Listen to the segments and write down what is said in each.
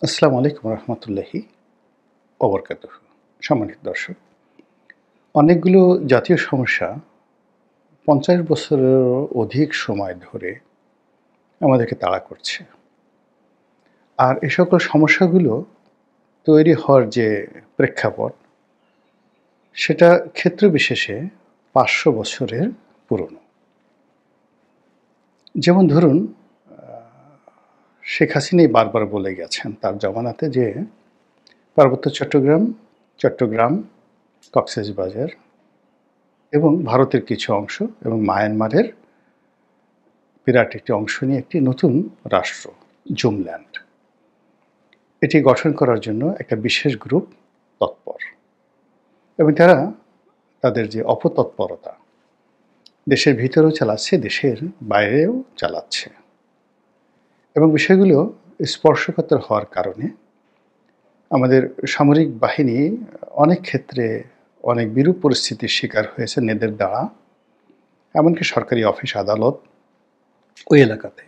আসসালামু আলাইকুম রহমতুল্লাহি ওবরকাতুহু। সম্মানিত দর্শক, অনেকগুলো জাতীয় সমস্যা ৫০ বছরেরও অধিক সময় ধরে আমাদেরকে তাড়া করছে। আর এ সকল সমস্যাগুলো তৈরি হওয়ার যে প্রেক্ষাপট, সেটা ক্ষেত্র বিশেষে ৫০০ বছরের পুরনো। যেমন ধরুন, শেখ হাসিনাই বারবার বলে গেছেন তার জমানাতে যে পার্বত্য চট্টগ্রাম, কক্সবাজার এবং ভারতের কিছু অংশ এবং মায়ানমারের বিরাট একটি অংশ নিয়ে একটি নতুন রাষ্ট্র, জুমল্যান্ড, এটি গঠন করার জন্য একটা বিশেষ গ্রুপ তৎপর, এবং তারা তাদের যে অপতৎপরতা দেশের ভিতরেও চালাচ্ছে, দেশের বাইরেও চালাচ্ছে, এবং বিষয়গুলো স্পর্শকাতর হওয়ার কারণে আমাদের সামরিক বাহিনী অনেক ক্ষেত্রে অনেক বিরূপ পরিস্থিতির শিকার হয়েছে নেদের দ্বারা, এমনকি সরকারি অফিস আদালত ওই এলাকাতে।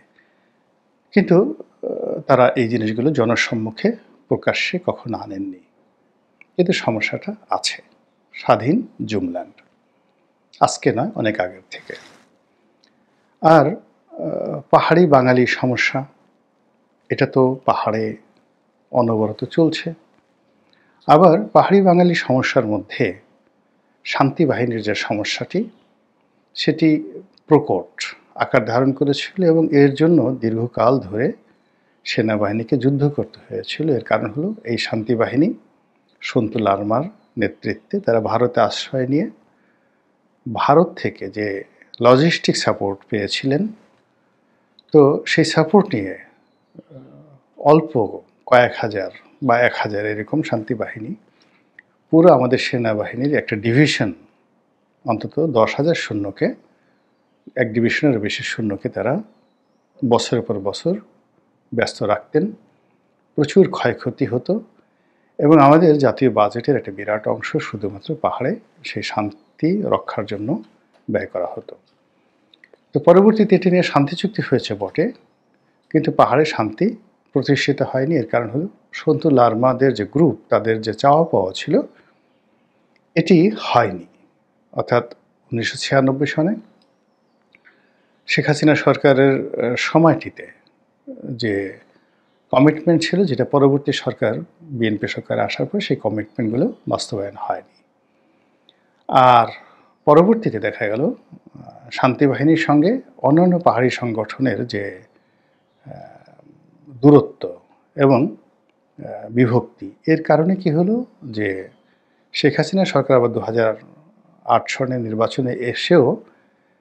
কিন্তু তারা এই জিনিসগুলো জনসম্মুখে প্রকাশ্যে কখনো আনেননি। কিন্তু সমস্যাটা আছে। স্বাধীন জুমল্যান্ড আজকে নয়, অনেক আগের থেকে। আর পাহাড়ি বাঙালি সমস্যা, এটা তো পাহাড়ে অনবরত চলছে। আবার পাহাড়ি বাঙালি সমস্যার মধ্যে শান্তি বাহিনীর যে সমস্যাটি, সেটি প্রকট আকার ধারণ করেছিল, এবং এর জন্য দীর্ঘকাল ধরে সেনাবাহিনীকে যুদ্ধ করতে হয়েছিল। এর কারণ হলো এই শান্তি বাহিনী সন্তু লারমার নেতৃত্বে তারা ভারতে আশ্রয় নিয়ে ভারত থেকে যে লজিস্টিক সাপোর্ট পেয়েছিলেন, তো সেই সাপোর্ট নিয়ে অল্প কয়েক হাজার বা ১,০০০ এরকম শান্তি বাহিনী পুরো আমাদের সেনাবাহিনীর একটা ডিভিশন, অন্তত ১০,০০০ সৈন্যকে, এক ডিভিশনের বেশি সৈন্যকে তারা বছরের পর বছর ব্যস্ত রাখতেন। প্রচুর ক্ষয়ক্ষতি হতো, এবং আমাদের জাতীয় বাজেটের একটা বিরাট অংশ শুধুমাত্র পাহাড়ে সেই শান্তি রক্ষার জন্য ব্যয় করা হতো। তো পরবর্তীতে এটি নিয়ে শান্তি চুক্তি হয়েছে বটে, কিন্তু পাহাড়ে শান্তি প্রতিষ্ঠিত হয়নি। এর কারণ হলো সন্তু লারমাদের যে গ্রুপ, তাদের যে চাওয়া পাওয়া ছিল, এটি হয়নি। অর্থাৎ ১৯৯৬ সনে শেখ হাসিনা সরকারের সময়টিতে যে কমিটমেন্ট ছিল, যেটা পরবর্তী সরকার, বিএনপি সরকার আসার পর সেই কমিটমেন্টগুলো বাস্তবায়ন হয়নি। আর পরবর্তীতে দেখা গেল শান্তি বাহিনীর সঙ্গে অন্যান্য পাহাড়ি সংগঠনের যে দূরত্ব এবং বিভক্তি, এর কারণে কি হলো যে শেখ হাসিনা সরকার আবার ২০০৮ সনের নির্বাচনে এসেও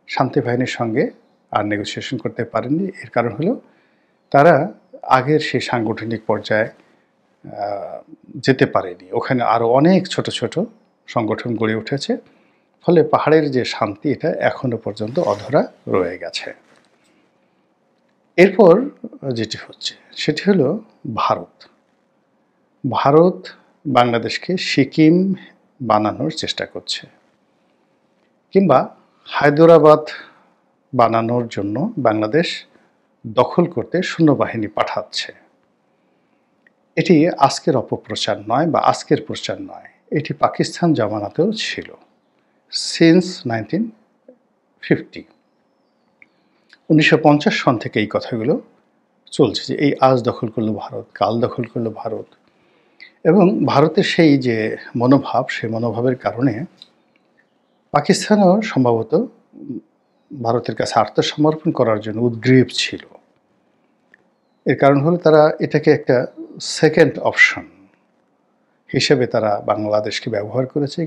শান্তি বাহিনীর সঙ্গে আর নেগোসিয়েশন করতে পারেননি। এর কারণ হলো তারা আগের সেই সাংগঠনিক পর্যায়ে যেতে পারেনি। ওখানে আরও অনেক ছোট ছোট সংগঠন গড়ে উঠেছে, ফলে পাহাড়ের যে শান্তি, এটা এখনো পর্যন্ত অধরা রয়ে গেছে। এরপর যেটি হচ্ছে সেটি হলো ভারত বাংলাদেশকে সিকিম বানানোর চেষ্টা করছে, কিংবা হায়দরাবাদ বানানোর জন্য বাংলাদেশ দখল করতে সৈন্যবাহিনী পাঠাচ্ছে। এটি আজকের অপপ্রচার নয় বা আজকের প্রচার নয়, এটি পাকিস্তান জামানাতেও ছিল, সিন্স 1950। ১৯৫০ সন থেকে এই কথাগুলো চলছে যে এই আজ দখল করলো ভারত, কাল দখল করলো ভারত। এবং ভারতের সেই যে মনোভাব, সেই মনোভাবের কারণে পাকিস্তানও সম্ভবত ভারতের কাছে আত্মসমর্পণ করার জন্য উদ্গ্রীব ছিল। এর কারণ হলো তারা এটাকে একটা সেকেন্ড অপশন হিসেবে তারা বাংলাদেশকে ব্যবহার করেছে।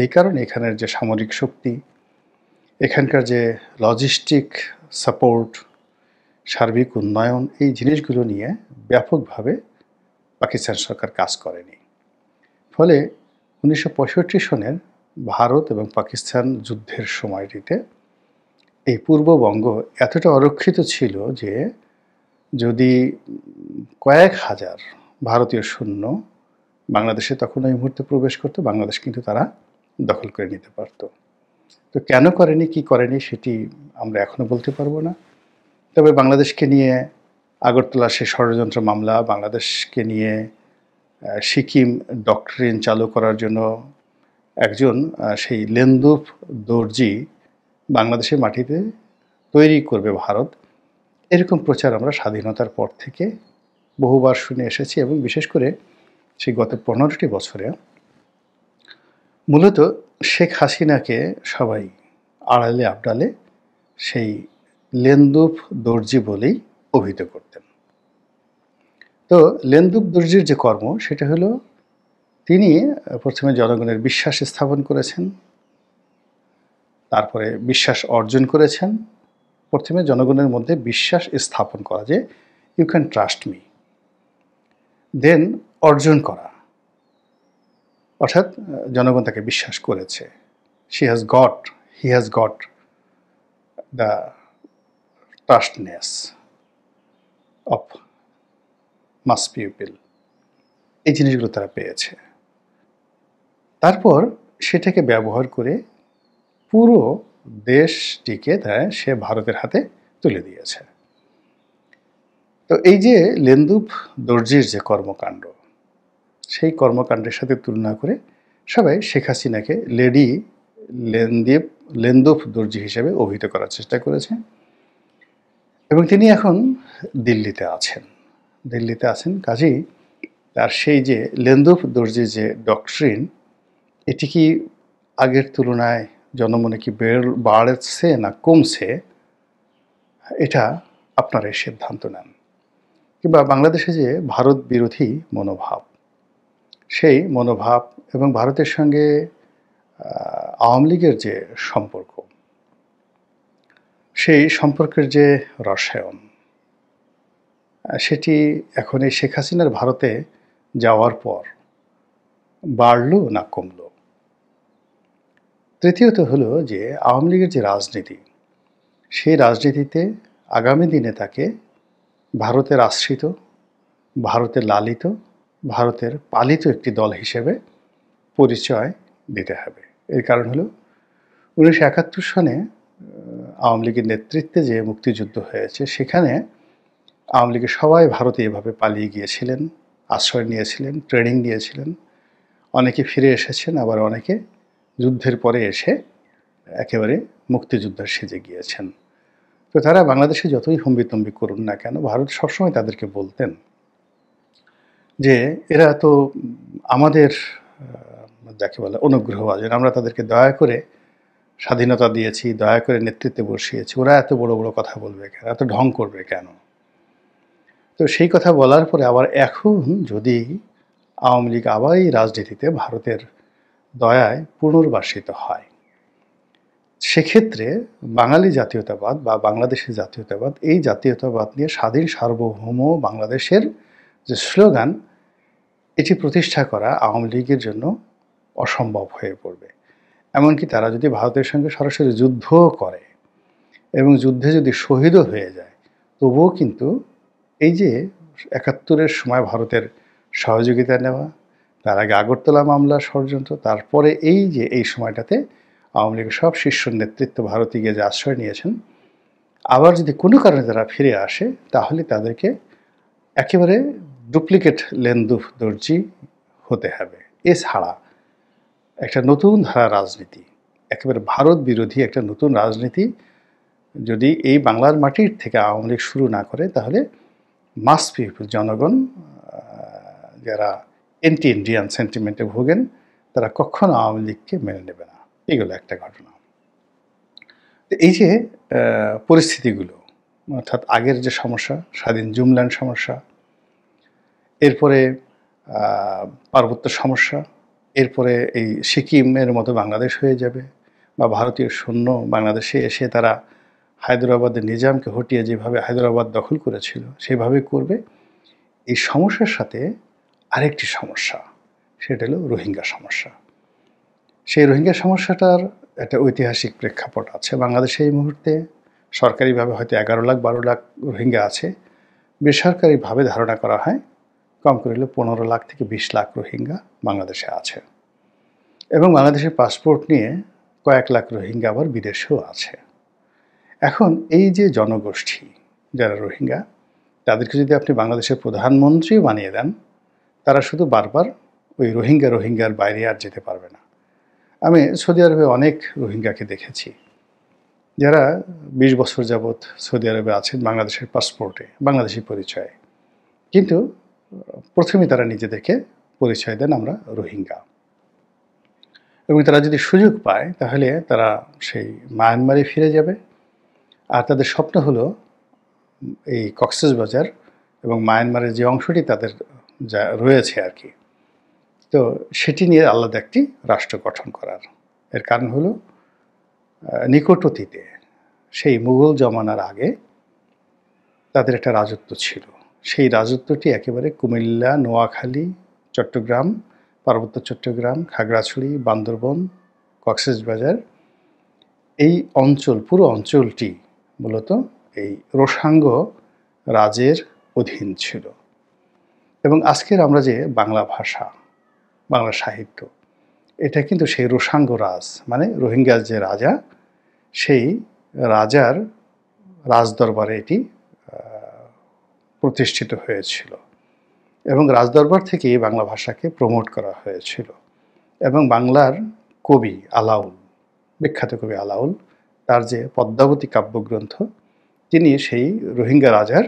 এই কারণে এখানের যে সামরিক শক্তি, এখানকার যে লজিস্টিক সাপোর্ট, সার্বিক উন্নয়ন, এই জিনিসগুলো নিয়ে ব্যাপকভাবে পাকিস্তান সরকার কাজ করেনি। ফলে ১৯৬৫ সনের ভারত এবং পাকিস্তান যুদ্ধের সময়টিতে এই পূর্ববঙ্গ এতটা অরক্ষিত ছিল যে যদি কয়েক হাজার ভারতীয় সৈন্য বাংলাদেশে তখন ওই মুহূর্তে প্রবেশ করতো, বাংলাদেশ কিন্তু তারা দখল করে নিতে পারত। তো কেন করেনি, কি করেনি, সেটি আমরা এখনো বলতে পারবো না। তবে বাংলাদেশকে নিয়ে আগরতলা সেই ষড়যন্ত্র মামলা, বাংলাদেশকে নিয়ে সিকিম ডক্ট্রিন চালু করার জন্য একজন সেই লেন্দুফ দর্জি বাংলাদেশের মাটিতে তৈরি করবে ভারত, এরকম প্রচার আমরা স্বাধীনতার পর থেকে বহুবার শুনে এসেছি। এবং বিশেষ করে সেই গত 15টি বছরে মূলত শেখ হাসিনাকে সবাই আড়ালে আবডালে সেই লেন্দুফ দর্জি বলেই অভিহিত করতেন। তো লেন্দুফ দর্জির যে কর্ম, সেটা হলো তিনি প্রথমে জনগণের বিশ্বাস স্থাপন করেছেন, তারপরে বিশ্বাস অর্জন করেছেন। প্রথমে জনগণের মধ্যে বিশ্বাস স্থাপন করা যে you can trust me, then অর্জন করা, অর্থাৎ জনগণ তাকে বিশ্বাস করেছে। He has got the trustness of mass people, এই জিনিসগুলো তারা পেয়েছে। তারপর সেটাকে ব্যবহার করে পুরো দেশটিকে সে ভারতের হাতে তুলে দিয়েছে। তো এই যে লেন্দুফ দর্জির যে কর্মকাণ্ড, সেই কর্মকাণ্ডের সাথে তুলনা করে সবাই শেখ হাসিনাকে লেডি লেন্দুফ দর্জি হিসেবে অভিহিত করার চেষ্টা করেছে। এবং তিনি এখন দিল্লিতে আছেন। কাজেই তার সেই যে লেন্দুফ দর্জির যে ডক্ট্রিন, এটি কি আগের তুলনায় জনমনে কি বাড়ছে না কমছে, এটা আপনারাই সিদ্ধান্ত নেন। কিংবা বাংলাদেশে যে ভারত বিরোধী মনোভাব, সেই মনোভাব এবং ভারতের সঙ্গে আওয়ামী লীগের যে সম্পর্ক, সেই সম্পর্কের যে রসায়ন, সেটি এখন এই শেখ হাসিনার ভারতে যাওয়ার পর বাড়লো না কমলো? তৃতীয়ত হলো যে আওয়ামী লীগের যে রাজনীতি, সেই রাজনীতিতে আগামী দিনে তাকে ভারতের আশ্রিত, ভারতের লালিত, ভারতের পালিত একটি দল হিসেবে পরিচয় দিতে হবে। এর কারণ হলো 1971 সনে আওয়ামী লীগের নেতৃত্বে যে মুক্তিযুদ্ধ হয়েছে, সেখানে আওয়ামী লীগের সবাই ভারতে এভাবে পালিয়ে গিয়েছিলেন, আশ্রয় নিয়েছিলেন, ট্রেনিং নিয়েছিলেন। অনেকে ফিরে এসেছেন, আবার অনেকে যুদ্ধের পরে এসে একেবারে মুক্তিযোদ্ধার সেজে গিয়েছেন। তো তারা বাংলাদেশে যতই হম্বিতম্বি করুন না কেন, ভারত সবসময় তাদেরকে বলতেন যে এরা তো আমাদের যাকে বলে অনুগ্রহভাজন, আমরা তাদেরকে দয়া করে স্বাধীনতা দিয়েছি, দয়া করে নেতৃত্বে বসিয়েছি, ওরা এত বড় বড় কথা বলবে কেন, এত ঢং করবে কেন? তো সেই কথা বলার পরে আবার এখন যদি আওয়ামী লীগ আবার এই রাজনীতিতে ভারতের দয়ায় পুনর্বাসিত হয়, সেক্ষেত্রে বাঙালি জাতীয়তাবাদ বা বাংলাদেশের জাতীয়তাবাদ, এই জাতীয়তাবাদ নিয়ে স্বাধীন সার্বভৌম বাংলাদেশের যে স্লোগান, এটি প্রতিষ্ঠা করা আওয়ামী লীগের জন্য অসম্ভব হয়ে পড়বে। এমনকি তারা যদি ভারতের সঙ্গে সরাসরি যুদ্ধ করে এবং যুদ্ধে যদি শহীদও হয়ে যায়, তবুও কিন্তু এই যে 71-এর সময় ভারতের সহযোগিতা নেওয়া, তার আগে আগরতলা মামলা ষড়যন্ত্র, তারপরে এই যে এই সময়টাতে আওয়ামী লীগের সব শীর্ষ নেতৃত্ব ভারতে গিয়ে যে আশ্রয় নিয়েছেন, আবার যদি কোনো কারণে তারা ফিরে আসে, তাহলে তাদেরকে একেবারে ডুপ্লিকেট লেন্দুফ দর্জি হতে হবে। এছাড়া একটা নতুন ধারা রাজনীতি, একেবারে ভারত বিরোধী একটা নতুন রাজনীতি যদি এই বাংলার মাটির থেকে আওয়ামী লীগ শুরু না করে, তাহলে মাস পিপল, জনগণ যারা এন্টি ইন্ডিয়ান সেন্টিমেন্টে ভোগেন, তারা কখনো আওয়ামী লীগকে মেনে নেবে না। এগুলো একটা ঘটনা। এই যে পরিস্থিতিগুলো, অর্থাৎ আগের যে সমস্যা, স্বাধীন জুমল্যান্ড সমস্যা, এরপরে পার্বত্য সমস্যা, এরপরে এই সিকিমের মতো বাংলাদেশ হয়ে যাবে, বা ভারতীয় সৈন্য বাংলাদেশে এসে তারা হায়দ্রাবাদের নিজামকে হটিয়ে যেভাবে হায়দ্রাবাদ দখল করেছিল সেভাবে করবে। এই সমস্যার সাথে আরেকটি সমস্যা, সেটা হলো রোহিঙ্গা সমস্যা। সেই রোহিঙ্গা সমস্যাটার একটা ঐতিহাসিক প্রেক্ষাপট আছে। বাংলাদেশে এই মুহূর্তে সরকারিভাবে হয়তো 11-12 লাখ রোহিঙ্গা আছে, বেসরকারিভাবে ধারণা করা হয় কম করে হলে 15 লাখ থেকে 20 লাখ রোহিঙ্গা বাংলাদেশে আছে। এবং বাংলাদেশের পাসপোর্ট নিয়ে কয়েক লাখ রোহিঙ্গা আবার বিদেশেও আছে। এখন এই যে জনগোষ্ঠী যারা রোহিঙ্গা, তাদেরকে যদি আপনি বাংলাদেশের প্রধানমন্ত্রীও বানিয়ে দেন, তারা শুধু বারবার ওই রোহিঙ্গার বাইরে আর যেতে পারবে না। আমি সৌদি আরবে অনেক রোহিঙ্গাকে দেখেছি, যারা ২০ বছর যাবৎ সৌদি আরবে আছেন বাংলাদেশের পাসপোর্টে, বাংলাদেশি পরিচয়ে। কিন্তু প্রথমেই তারা নিজেদেরকে পরিচয় দেন আমরা রোহিঙ্গা। এবং তারা যদি সুযোগ পায় তাহলে তারা সেই মায়ানমারে ফিরে যাবে। আর তাদের স্বপ্ন হলো এই কক্সবাজার এবং মায়ানমারের যে অংশটি তাদের যা রয়েছে আর কি, তো সেটি নিয়ে আলাদা একটি রাষ্ট্র গঠন করার। এর কারণ হলো নিকট অতীতে সেই মুঘল জমানার আগে তাদের একটা রাজত্ব ছিল। সেই রাজত্বটি একেবারে কুমিল্লা, নোয়াখালী, চট্টগ্রাম, পার্বত্য চট্টগ্রাম, খাগড়াছড়ি, বান্দরবন, কক্সবাজার, এই অঞ্চল, পুরো অঞ্চলটি মূলত এই রোসাঙ্গ রাজের অধীন ছিল। এবং আজকের আমরা যে বাংলা ভাষা, বাংলা সাহিত্য, এটা কিন্তু সেই রোসাঙ্গ রাজ, মানে রোহিঙ্গার যে রাজা, সেই রাজার রাজদরবারে এটি প্রতিষ্ঠিত হয়েছিল। এবং রাজদরবার থেকেই বাংলা ভাষাকে প্রমোট করা হয়েছিল। এবং বাংলার কবি আলাউল, বিখ্যাত কবি আলাউল, তার যে পদ্মাবতী কাব্যগ্রন্থ, তিনি সেই রোহিঙ্গা রাজার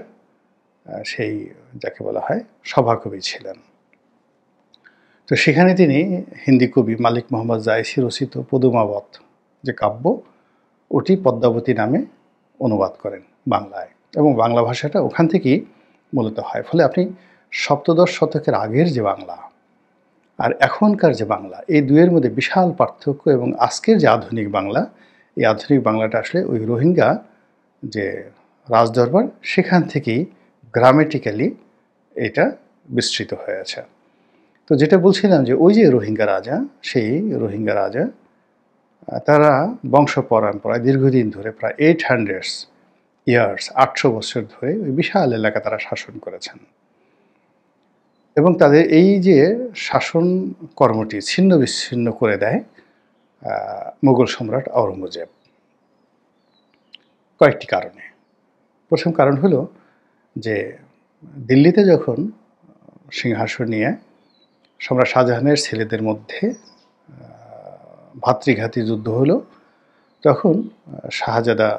সেই যাকে বলা হয় সভাকবি ছিলেন। তো সেখানে তিনি হিন্দি কবি মালিক মোহাম্মদ জায়সি রচিত পদুমাবত যে কাব্য, ওটি পদ্মাবতী নামে অনুবাদ করেন বাংলায়, এবং বাংলা ভাষাটা ওখান থেকেই মূলত হয়। ফলে আপনি সপ্তদশ শতকের আগের যে বাংলা আর এখনকার যে বাংলা, এই দুয়ের মধ্যে বিশাল পার্থক্য। এবং আজকের যে আধুনিক বাংলা, এই আধুনিক বাংলাটা আসলে ওই রোহিঙ্গা যে রাজদরবার, সেখান থেকেই গ্রামেটিক্যালি এটা বিস্তৃত হয়েছে। তো যেটা বলছিলাম যে ওই যে রোহিঙ্গা রাজা, সেই রোহিঙ্গা রাজা তারা বংশ পরম্পরায় দীর্ঘদিন ধরে প্রায় 800 ইয়ার্স, 800 বছর ধরে ওই বিশাল এলাকা তারা শাসন করেছেন। এবং তাদের এই যে শাসন কর্মটি ছিন্ন বিচ্ছিন্ন করে দেয় মুঘল সম্রাট আওরঙ্গজেব কয়েকটি কারণে। প্রথম কারণ হলো যে দিল্লিতে যখন সিংহাসন নিয়ে সম্রাট শাহজাহানের ছেলেদের মধ্যে ভাতৃঘাতী যুদ্ধ হলো, তখন শাহজাদা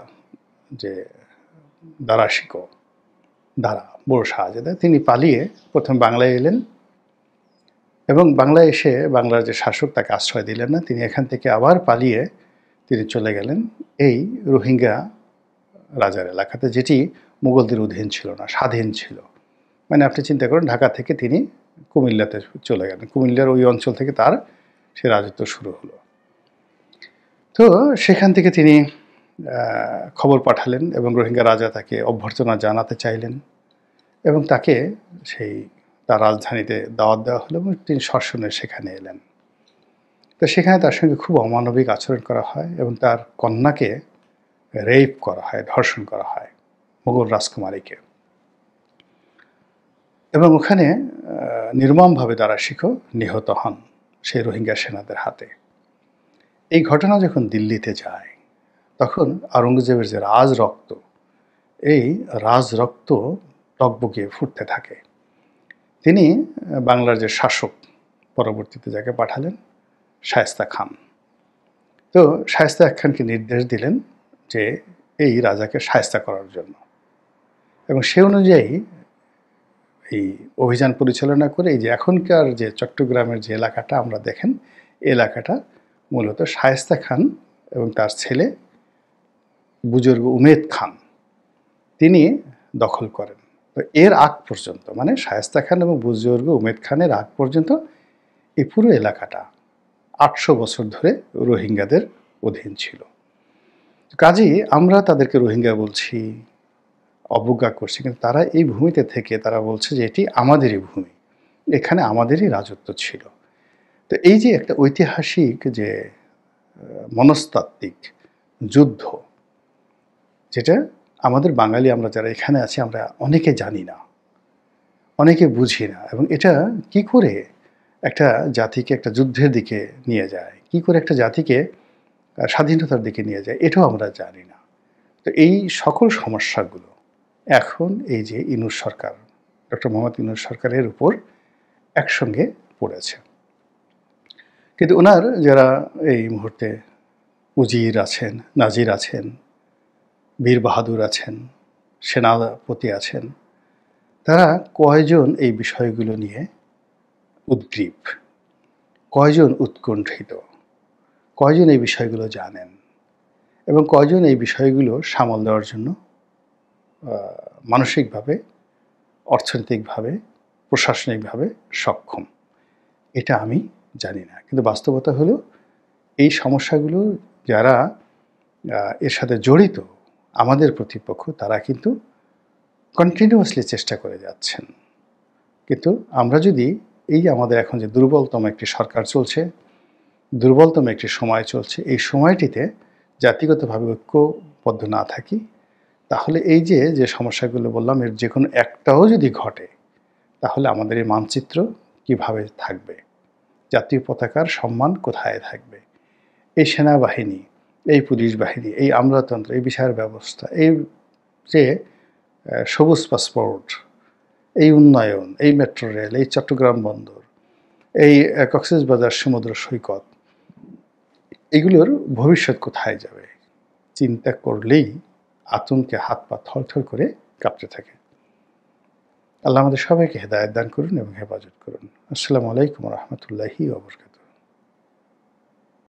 যে বড় শাহজাদা, তিনি পালিয়ে প্রথম বাংলায় এলেন। এবং বাংলায় এসে বাংলার যে শাসক তাকে আশ্রয় দিলেন না, তিনি এখান থেকে আবার পালিয়ে তিনি চলে গেলেন এই রোহিঙ্গা রাজার এলাকাতে, যেটি মুঘলদের অধীন ছিল না, স্বাধীন ছিল। মানে আপনি চিন্তা করেন, ঢাকা থেকে তিনি কুমিল্লাতে চলে গেলেন, কুমিল্লার ওই অঞ্চল থেকে তার সে রাজত্ব শুরু হলো। তো সেখান থেকে তিনি খবর পাঠালেন এবং রোহিঙ্গা রাজা তাকে অভ্যর্থনা জানাতে চাইলেন, এবং তাকে সেই তার রাজধানীতে দাওয়াত দেওয়া হলো এবং তিনি সশরীরে সেখানে এলেন। তো সেখানে তার সঙ্গে খুব অমানবিক আচরণ করা হয় এবং তার কন্যাকে রেপ করা হয়, ধর্ষণ করা হয় মুঘল রাজকুমারীকে। এবং ওখানে নির্মমভাবে দারাশিকো নিহত হন সেই রোহিঙ্গা সেনাদের হাতে। এই ঘটনা যখন দিল্লিতে যায়, তখন আওরঙ্গজেবের যে রাজরক্ত, এই রাজরক্ত টগবগিয়ে ফুটতে থাকে। তিনি বাংলার যে শাসক, পরবর্তীতে যাকে পাঠালেন, শায়েস্তা খান। তো শায়েস্তা খানকে নির্দেশ দিলেন যে এই রাজাকে শায়েস্তা করার জন্য, এবং সে অনুযায়ী এই অভিযান পরিচালনা করে এই যে এখনকার যে চট্টগ্রামের যে এলাকাটা আমরা দেখেন, এই এলাকাটা মূলত শায়েস্তা খান এবং তার ছেলে বুজুর্গ উমেদ খান তিনি দখল করেন। তো এর আগ পর্যন্ত, মানে শায়েস্তা খান এবং বুজুর্গ উমেদ খানের আগ পর্যন্ত এই পুরো এলাকাটা 800 বছর ধরে রোহিঙ্গাদের অধীন ছিল। কাজেই আমরা তাদেরকে রোহিঙ্গা বলছি, অবজ্ঞা করছি, কিন্তু তারা এই ভূমিতে থেকে তারা বলছে যে এটি আমাদেরই ভূমি, এখানে আমাদেরই রাজত্ব ছিল। তো এই যে একটা ঐতিহাসিক যে মনস্তাত্ত্বিক যুদ্ধ, যেটা আমাদের বাঙালি আমরা যারা এখানে আছি আমরা অনেকে জানি না, অনেকে বুঝি না, এবং এটা কি করে একটা জাতিকে একটা যুদ্ধের দিকে নিয়ে যায়, কি করে একটা জাতিকে স্বাধীনতার দিকে নিয়ে যায়, এটাও আমরা জানি না। তো এই সকল সমস্যাগুলো এখন এই যে ইউনূস সরকার, ডক্টর মোহাম্মদ ইউনূস সরকারের উপর একসঙ্গে পড়েছে। কিন্তু ওনার যারা এই মুহূর্তে উজির আছেন, নাজির আছেন, বীর বাহাদুর আছেন, সেনাপতি আছেন, তারা কয়জন এই বিষয়গুলো নিয়ে উদ্গ্রীব, কয়জন উৎকণ্ঠিত, কয়জন এই বিষয়গুলো জানেন এবং কয়জন এই বিষয়গুলো সামাল দেওয়ার জন্য মানসিকভাবে, অর্থনৈতিকভাবে, প্রশাসনিকভাবে সক্ষম, এটা আমি জানি না। কিন্তু বাস্তবতা হলো এই সমস্যাগুলো যারা এর সাথে জড়িত, আমাদের প্রতিপক্ষ, তারা কিন্তু কন্টিনিউয়াসলি চেষ্টা করে যাচ্ছেন। কিন্তু আমরা যদি এই যে আমাদের এখন যে দুর্বলতম একটি সরকার চলছে, দুর্বলতম একটি সময় চলছে, এই সময়টিতে জাতিগতভাবে ঐক্যবদ্ধ না থাকি, তাহলে এই যে সমস্যাগুলো বললাম, এর যে কোনো একটাও যদি ঘটে, তাহলে আমাদের এই মানচিত্র কিভাবে থাকবে, জাতীয় পতাকার সম্মান কোথায় থাকবে, এই সেনাবাহিনী, এই পুলিশ বাহিনী, এই আমলাতন্ত্র, এই বিচার ব্যবস্থা, এই যে সবুজ পাসপোর্ট, এই উন্নয়ন, এই মেট্রো রেল, এই চট্টগ্রাম বন্দর, এই কক্সবাজার সমুদ্র সৈকত, এগুলোর ভবিষ্যৎ কোথায় যাবে চিন্তা করলেই আতঙ্কে হাত পা থরথর করে কাঁপতে থাকে। আল্লাহ আমাদের সবাইকে হেদায়েত দান করুন এবং হেফাজত করুন। আসসালামু আলাইকুম ওয়া রাহমাতুল্লাহি ওয়া বারাকাতুহু।